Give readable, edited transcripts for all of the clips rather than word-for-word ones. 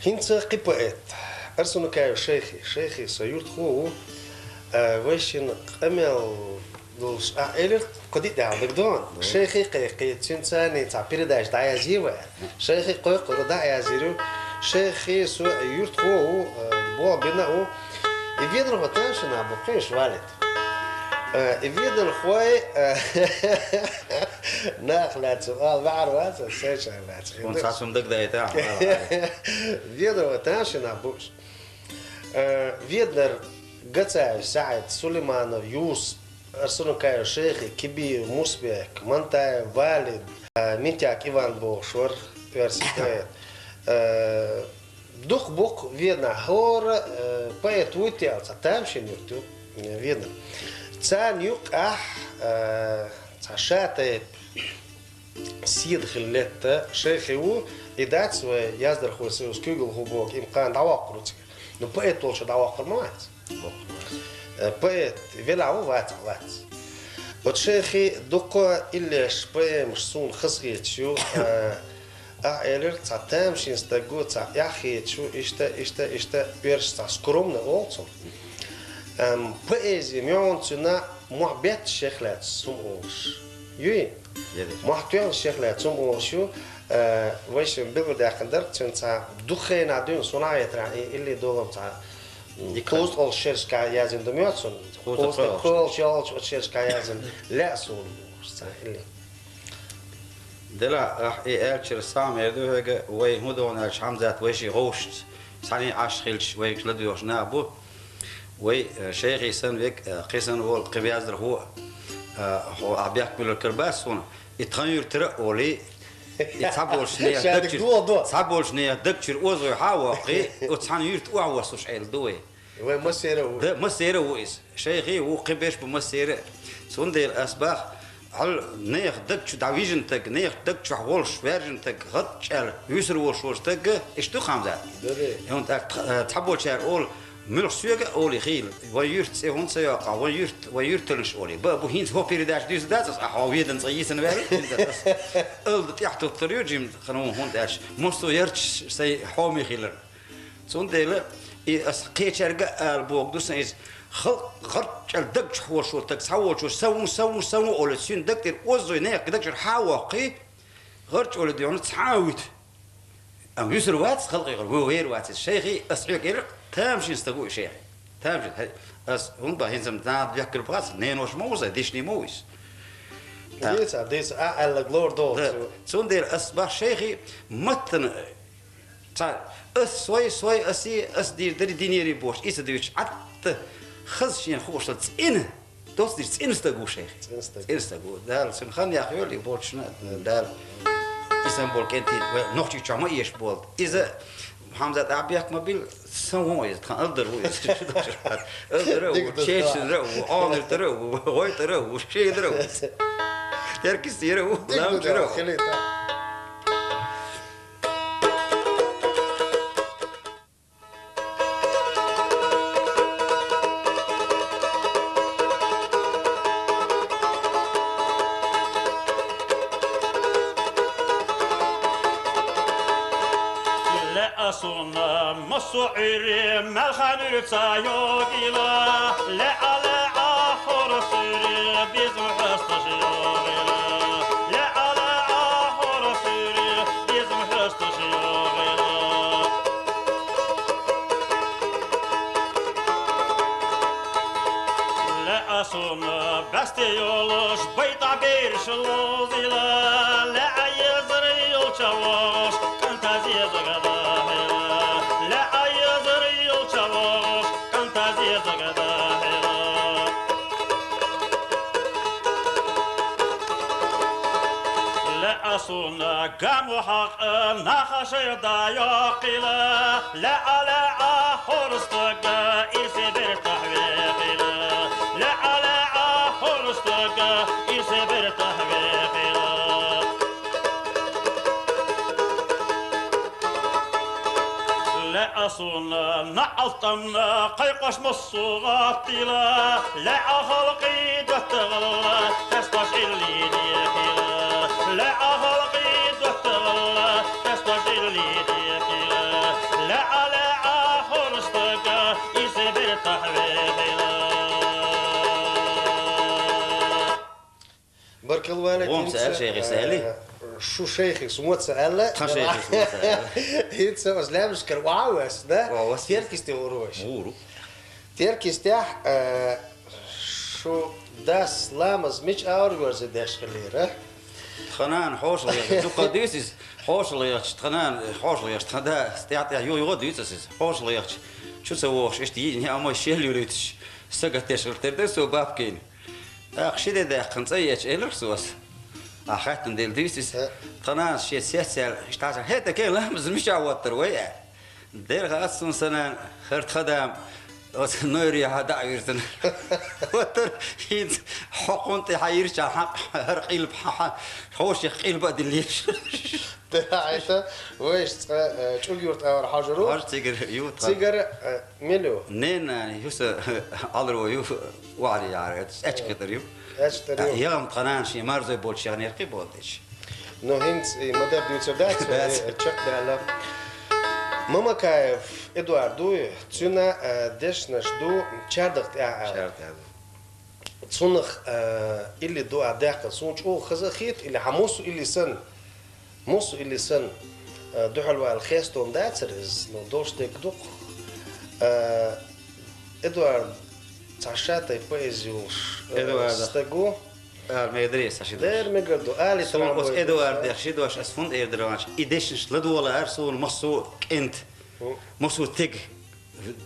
هنت قبائت أرسلنا كايو شيخي سيورت خو ويشين أمل دوش إلر قديت دعوة دون شيخي قي تنساني تعبير داش دعيا زيرو شيخي قي دعيا زيرو شيخي سو يورت خو بوا بناو يفيدر بتاعش نعبقيش والد يفيدر خوي ناخلات سؤال بعرف سيش علات كون ساسم دك دايتا فيدر بتاعش نعبوش فيدر قطع سعد سليمانов يوس أرسلوا كايو شيخي كبير مسبك منتا والد ميتياك إيفان بوشور universitet дух бог видно хор поэт уйти там ще нюту видно цан юк цашата سيد خلته شيخي و إدات ويازدر خوسي وسكيجل هو إمكان دعوة قرطي نو بيت طولش دعوة قرمات بيت فيلعو وات وشيخي دقة إلش بي مشسون خصيت شو أعلر تعتام شين استجو تع يأخي شو إشتا بيرش تع سكرومنا أولتون بيزي ميون تنا محبت شيخلات سموش يوين محتوى الشيخلات سموشو ويش بيقول ده قدر تنتا دخين عدين صناعة ترى اللي دولم تاع كوست أول شيرش كايازن دمياتون كوست كل شيء شيرش كايازن لا سون اللي دلا راح أكثر سام يدو هيك وين هدون أكش حمزات ويشي غوشت ساني عاش خيلش ويش لديوش نابو وي شيخي سن ويك قيسن هو القبيازر هو أبيك من الكرباس هنا يتغير ترى ولي يتصابولش نية دكتور تصابولش نية دكتور وزوي حاوقي وتصحن يرت وعوسوش عيل دوي وين مسيره ده مسيره ويس شيخي هو قبيش بمسيره سوندي الأسباخ هل نيخ دكتور دعويجن تك نيخ دكتور حولش فيرجن تك غطشال يسر وش تك إشتو خامزات هون تك تصابولش أول ملخ سويقة أولي خيل ويرت سيهون سياقة ويرت لنش أولي بابو هينت هو بيرداش ديس داتس أحاويدن صيسن باري ألد تحت الطريق جيم خنوم هون داش مستو يرتش سي حومي خيلر سون ديلا قيتش أرجع البوق دوسن إز خرج الدق حول شو تك سووا شو سووا أولي سين دكتور وزوي نيك دكتور حاوقي خرج أولي ديون تحاوت أم يسر واتس خلقي غير واتس شيخي أسعيك إير تامشي استقوي شيخي تامشي أس هم باهين زمتنا بيحكي الباس نين وش موزة ديشني مويس ديس أعلى جلور دول سون دير أصبح شيخي متن صار سوي أس دير دينيري بوش إيش ديوش عت خزشين خوش تسئنه دوس دير تسئن استقو شيخي تسئن استقو دال سنخان يا خيولي بوشنا دال إسم بول كنتي نختي شو ما إيش بول إذا حمزة عبيك مبيل سووا يتخان أقدر هو أقدر هو شيء شنرو وعامل ترو وغوي ترو وشيء ترو يركز يرو لا ترو مسعير ملخن رتايوغيلا لا على آخر سير بيزم حستشيوغيلا لا على آخر سير بيزم حستشيوغيلا لا أصون بستيولوش بيتا بيرشلوزيلا لا يزري الشواش كنت زيد غدا أصونا قام حق نخش دايقلا لا على حرستك إرسي برتحويقلا لا على حرستك إرسي برتحويقلا لا أصونا نعطمنا قيقش مصغطلا لا أخلقي دتغلا تستش اللي ديكلا لا أخلقي دتغلا تستش اللي ديكلا لا برك الوالد قوم سأل شيخي سألي شو شيخي سموت سأله خا شيخي سموت سأله هيت سوس لا مش كان واوس ده واوس. تيركيس تيوروش مورو تيركيس تاح شو داس لامز مش اورورز داش خليره خنان حوصل يا تو قديسس حوصل يا خنان حوصل يا خدا استيعطي يو ديسس حوصل يا شو سووش ايش تيجي هي اما شيل يريتش سقطش تردس وبابكين اخشي ده قنصيش الرسوس اخذت ديل ديسس خنان شي سيسال اشتاع هيدا كان لامز مش عوتر ويا دير غاسون سنه خرت خدام بس نوري هذا عيرتن وتر هيد حقنتي حيرش حق هرقيل بحا حوش يقيل بعد الليل عايشة ويش تشوجورت اور حجرو هاش تيجر يوت سيجر ميلو نين يعني يوس أدرو يو وعلي يعني أشكتر يو اشتري يوم قنان شي مارزو بول شي غنير قي بولدش نو هينت مدام ديوت سودات تشك دالا ماما كايف ادواردو تسونا ديش نشدو تشاردق شرط هذا تسونخ اللي دو عداق سونج او خزخيت اللي حموسو اللي سن موسو اللي سن دو حلوة الخيستون داتسرز نو دوش ديك دوق ادوارد تعشاتي بويزيوش إدوارد. استقو ما يدريس عشان دير مقردو آلي سون بس إدوارد يخشيد واش أسفند إيردرانش إديشنش لدو ولا أرسول مصو كنت مصو تيج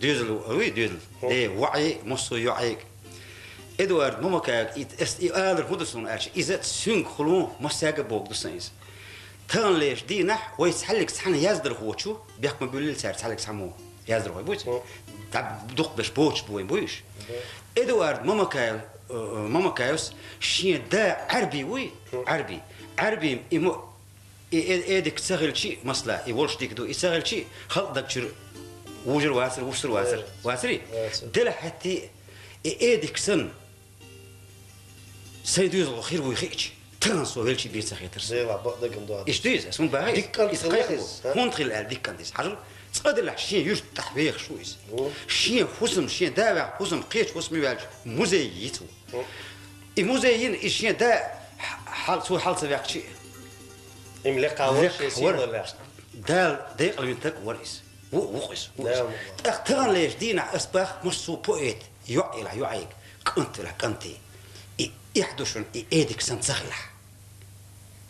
ديزلو وي ديزل دي وعي مصو يعيك إدوارد ممكن آدر هدسون أرش إذا تسون خلون مساق بوك دسنيز تان ليش دي نح ويسحلك سحنا يزدر هو شو بيحكم بيقول سعر سحلك سحمو يزدر هو بوش تاب دق بش بوش بوين بوش إدوارد ماما كايوس شين دا عربي وي عربي إمو إيدك سهل شيء مصلح يولش ديك دو يسهل شيء خلطك شر وجر واسري دل حتى إيدك سن سيدوز الخير ويخيش ترانسو هلشي بيت سخيتر زي لا بقدر قندوها إيش تيز اسمه باهي ديكان تلخص هون تخيل ديكان تيز حاجة تصدر شيء يرتاح بيخ شويس شيء حسم شيء دابع حسم قيش حسم يوالج مزيتو المزين الشيء دا حال سو حال سبيق شيء إملاق ورش يصير ولا دال ديق المنتك وريس وقيس اختار ليش دينا أسباخ مش سو بويت يعيق كنت لك كنتي يحدثون إيدك سنتسخلح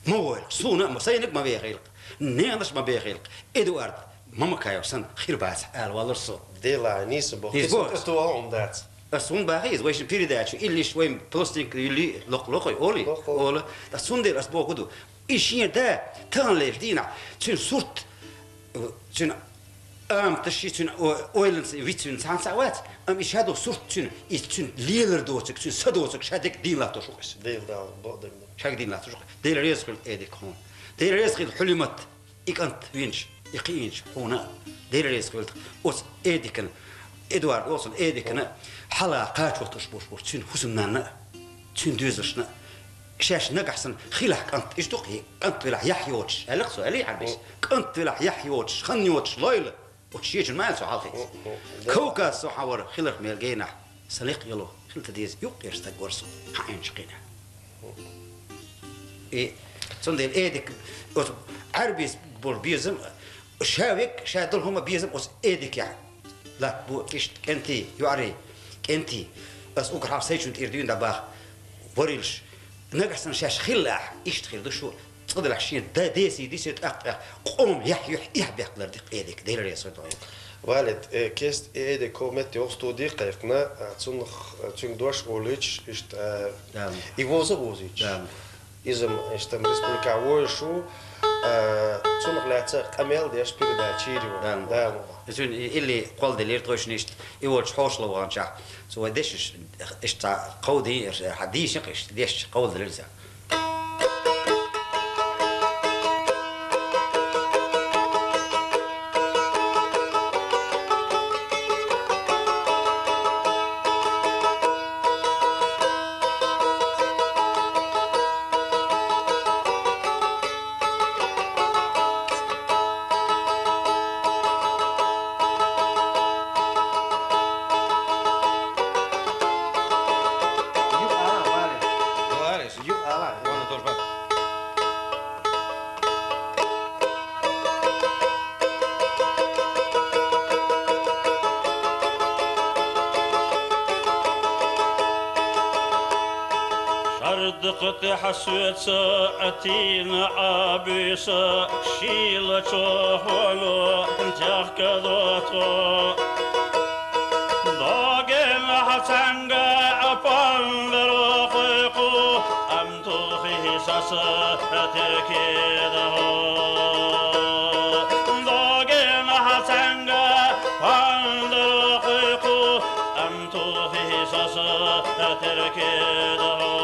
موال سونا مسينك ما بيخيلق نيانش ما بيخيلق إدوارد ماما كايو سن خير باس قال والله الصوت ديلا نيسبو استوى دات أسون باهيز ويش بيري داتشو إللي شوي بلاستيك يلي لقي أولي تسون دير أسبوع كدو إيشين دا تان ليش دينا تون صورت تون تشي تون أويلنس فيتون سان ساوات إيش هادو صورت تون تون ليلر دوتك تون سدوتك شادك دين لا تشوكس ديل دا بقدر شاك دين لا تشوك ديل ريسك إيديك هون ديل ريسك حلمت إكنت وينش يقينش هنا ديل ريسك أوس إيديكن إدوارد وصل إيديكن حلقات وقتش بوش تون حسننا تون دوزشنا شاش نقحسن خيلك أنت إيش دقي أنت ولا يحيوتش ألق سؤالي عبيس أنت ولا يحيوتش خنيوتش ليلة وتشيج ما سو حالفيس كوكا سو حور خيلك ميلجينا سليق يلو خلت ديز يقير استقورسو حين شقينا إيه صندل إيدك عربيس بوربيزم شاوك شادل هما بيزم أس إيدك يعني لا بو إيش كنتي يعري كنتي بس أوكر حاب سيجون تيردين دباخ وريلش نقصن شاش خلاح إيش تخيل دشو تقدر الحشين دا ديسي تأقع قوم يحبي قدر دق إيدك دير ريس والد كيست إيدك كومت يوستو دي قيفنا تون دوش أوليتش إشت يوزيتش إزم إشتم ريسبوليكا وشو تون غلاتك أميل ديش بيري دا تشيري دام زين اللي قول دلير توش نيشت يوش حوش لو غانشا سو ديش إشتا قودي حديش يقش ديش قول دلير زا دقت حسوت أتين عبيس شيل تشوهلو انتخ كذوتو داغن حسنغا أباندرو خيقو أمتو فيه ساس تكيده داغن حسنغا أباندرو خيقو أمتو فيه ساس تكيده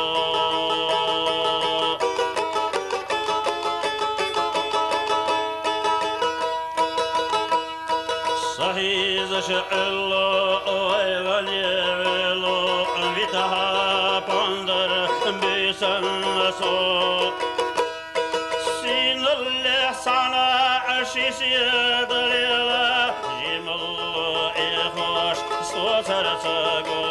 صحيح شعلو ويغليلو بتها بندر بيسنسو سين اللحسن عشي سيد ليلة جمل إخوش سوتر تقو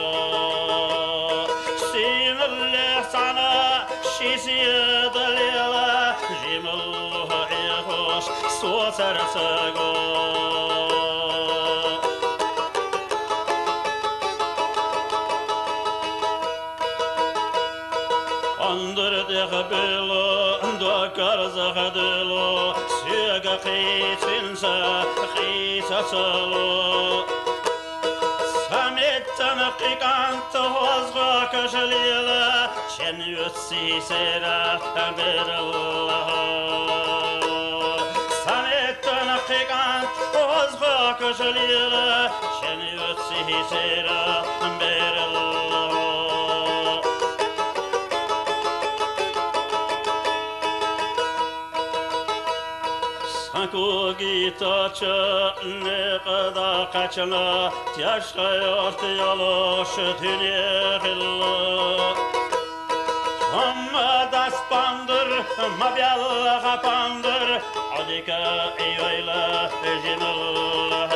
سين اللحسن عشي سيد ليلة جمل إخوش سوتر تقو بلو دوكر زخدلو سيغا خيتنسا خيتا تلو سميتن قيقانت وزغا كشليلا شن يتسي سيرا بر الله سميتن قيقانت وزغا كشليلا شن يتسي سيرا بر الله Gita ne kadar kaçına yaşayort yaloş tünehilla Amma das pandır mabiyal kapandır adika eyvayla jimillah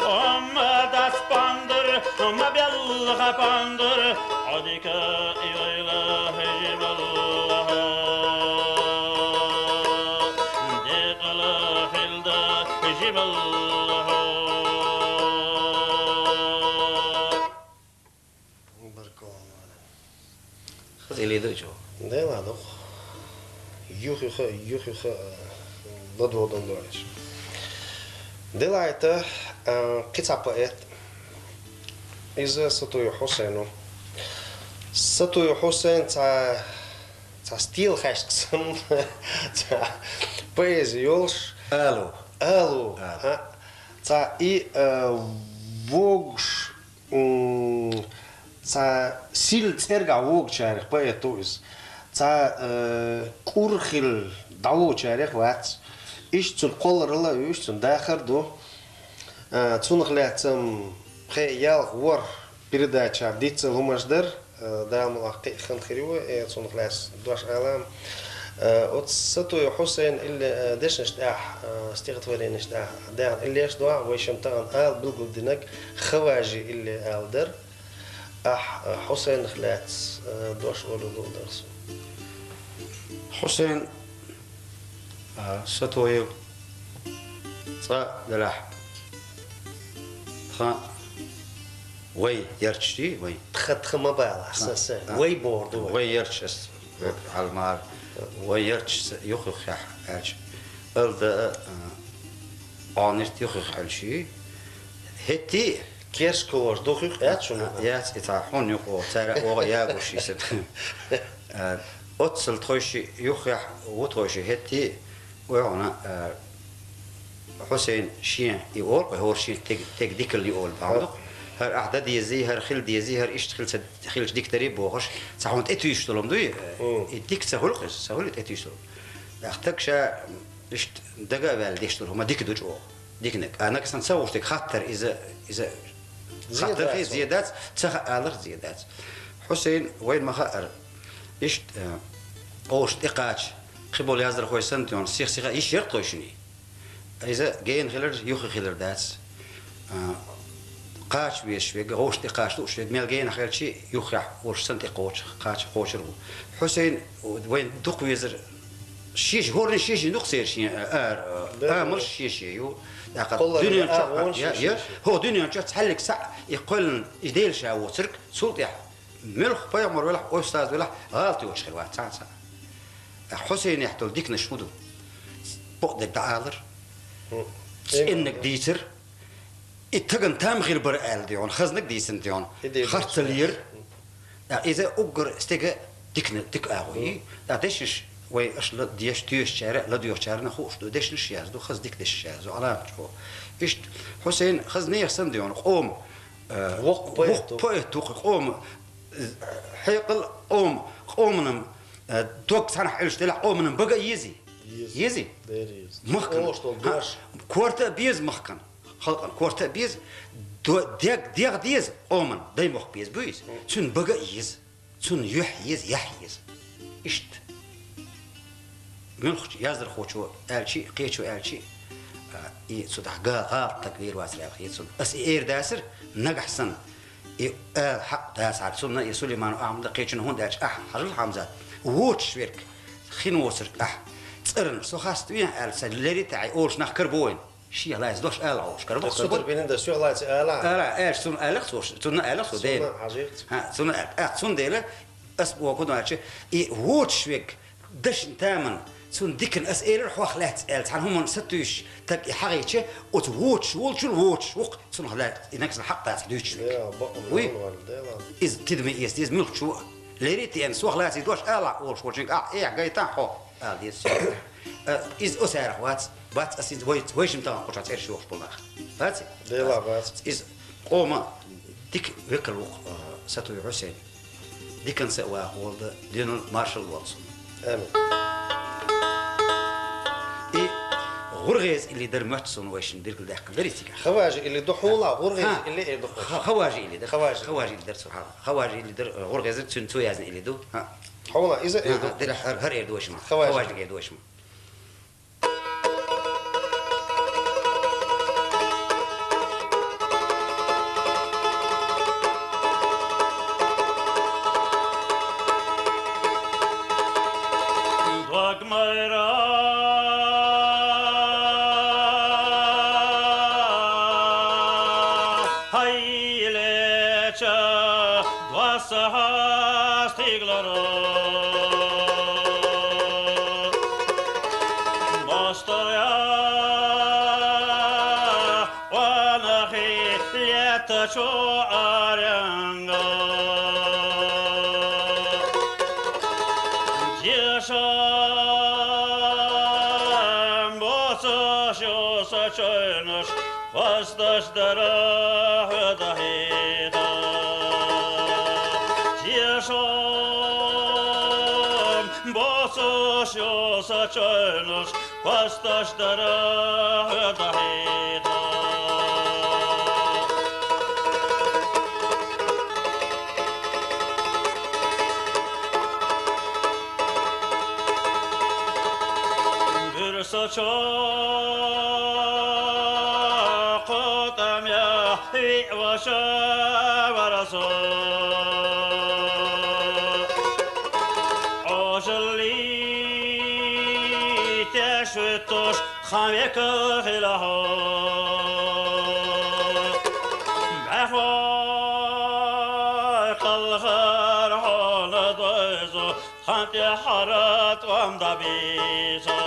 Amma das pandır mabiyal kapandır adika eyvayla jimillah خذي ذا جو ده لا ده يخ ضد دونش ده لا إتا كتابات إذا ستوي حسينو ستوي حسين تا ستيل خشكسن تا поэзиолш алу تا и вогш ца сил церга вогчарих поэтуис ца курхил давучарих вац ишцун колрла ишцун дахарду цунхлятсам хеял вор передача дица лумаждер дам лахти ханхриу цунхляс дош алам от сату حسين اللي دش نشتاح استغت ولا نشتاح دان اللي ايش دوا ويشمتان ال بالقدنك خواجي اللي الدر حسين خلات دوش ولو درس حسين ستوي صا دلاح خا وي يرتشتي وي تخ ما بالا اساسا وي بوردو وي يرتش على المار وي يرتش يخخ اج الد انرت يخخ الشي هتي كيرسكور دوخ اتشنو يات اتاحون يقو ترى او يا وشي سب اوتسل تروشي يخخ وتروشي هتي وانا حسين شين يقول هو شين تك ديك اللي يقول بعضه هر أعداد يزي هر خل ديزي هر إيش خل ديك تريب بوخش صحون تأتيش تلهم دوي ديك سهولقس سهولة تأتيش تلهم أختكشا إيش دقة بالديش تلهم ديك دوج أو ديك نك أنا كسان سووش ديك خطر إذا خطر في زيادات تخ آلر زيادات حسين وين ما خطر إيش أوش إقاش خبول يازر خوي سنتيون سيخ إيش يرطوشني إذا جين خلر يوخي خلر داتس قاش بيش غوش قاش توش ملقين خير شيء يخرح وش سنتي قاش خوشرو حسين وين دق ويزر شيش هورن شيش نقصير شيء مش شيش يو دنيا هو دنيا تحلك ساعة يقول يدير شاو ترك سلطة ملخ بيعمر ولا أستاذ ولا غلط يوش خلوات ساعة حسين يحتل ديك نشمدو بقدك دعالر إنك ديتر اتقن تام غير برقال ديون خزنك ديسن ديون خرطلير إذا أقر استيقى ديك أغوي ديشش وي أش ديش ديش شارع لا ديش شارع نخوش دو ديش نشياز دو خز ديك ديش شاز على شو إيش حسين خزني يحسن ديون قوم وق بيت قوم حيقل قومنم توك صنع إيش تلا قومنم بقى يزي مخكن كورتا بيز مخكن خلقن كورتا بيز ديق ديز قومن داي مخ بيز بيز شن بقى يز شن يحيز إشت من خش يازر خوشو ألشي قيشو ألشي صدق غار تكبير واسع خيسون أس إير داسر نجحسن حق داسر سلنا يسليمان أعمل قيشن هون داش حرل حمزات ووتش ويرك خين وسر ترن سو خاستوين لري تاعي أولش نخكر بوين شي لا يزدوش أوش كربو صدر بين ده سوق لا إيش سون ألخ سون ألخ ديل ها سون ديل أسبوع كده هالشيء ووتش ويك دش تامن سون ديكن أسئلة حوخلات عن هم ستوش تك حقيقة وتوتش ووتش وق سون هلا إنك الحق تاع دوش وي إز تدمي إز ملك شو لريتي أن سوق لا تدوش أولش وجهك إيه جايتان حو ديس إز أسعر بات أسيد ويش متى قطع تعير شو بالله بات ديلا بات إز قوما ديك وكل ستوي حسين ديكن سوا ولد دينو مارشال واتسون آمين غرغيز اللي در ماتسون واش ندير كل دقيقه دريتك خواجي اللي دحولا غرغيز اللي دحولا خواجي اللي در خواجي اللي در سبحان خواجي اللي در غرغيز تنتو يازن اللي دو ها حولا اذا در هر يدو واش ما خواجي يدو واش ما خامك خلاه بعفاق الخير حول ضيزو خانت حرات ومضبيزو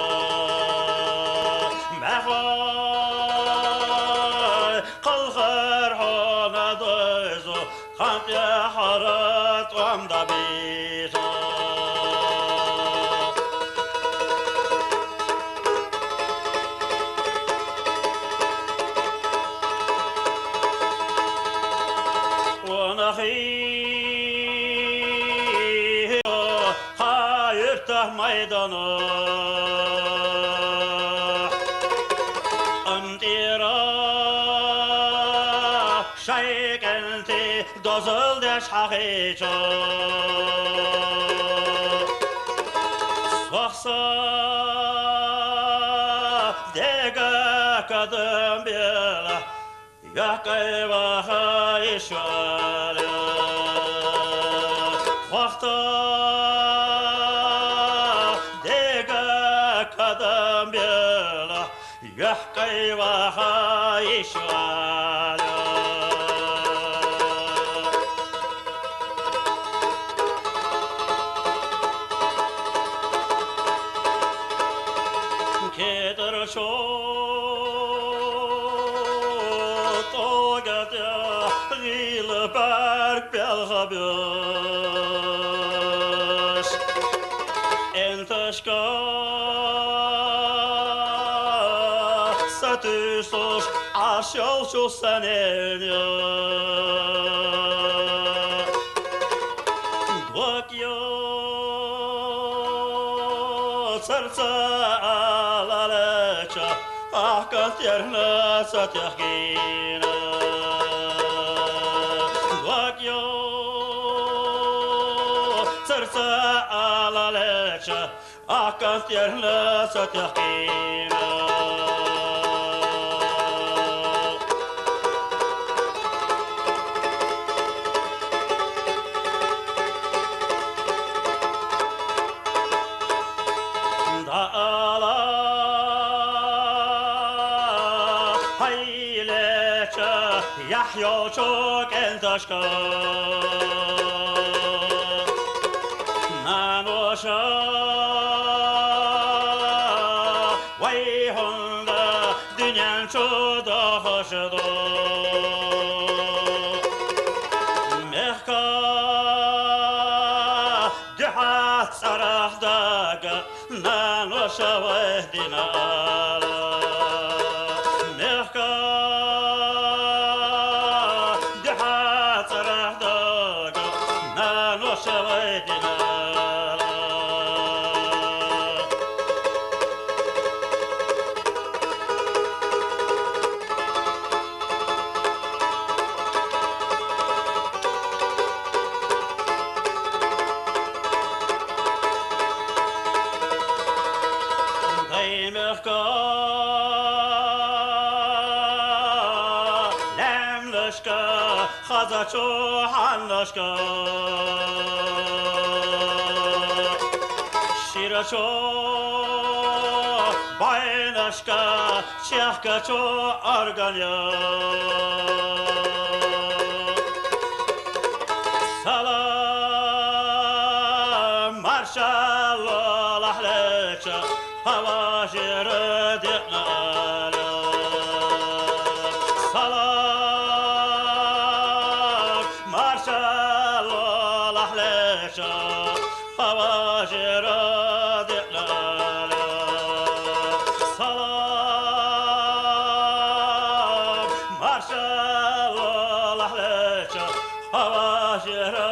بعفاق الخير حول ضيزو خانت حرات ومضبيزو ميدانا أمطيرا شايكنتي دوزل دش حقيقة وخصا ديقا قدم بيلا يحكي وخا إشوالي وقتا يحكي وخايش Gile berg belgabios Entashka Satysos Ashalcho sanenya Dvakyo Serca alalecha Akaterna satyahgina Dvakyo Serca alalecha Akaterna satyahgina Yahya çok entashka Nanosha Vay honda dünyan çoda hoşdo Mehka Dühat sarahdaga Nanosha vay dinala Mehka Hazacho hanashka Shiracho bainashka Shahkacho arganya Salam marshal lahlecha Havajir diqnala Marshal Allah lecha, Havajira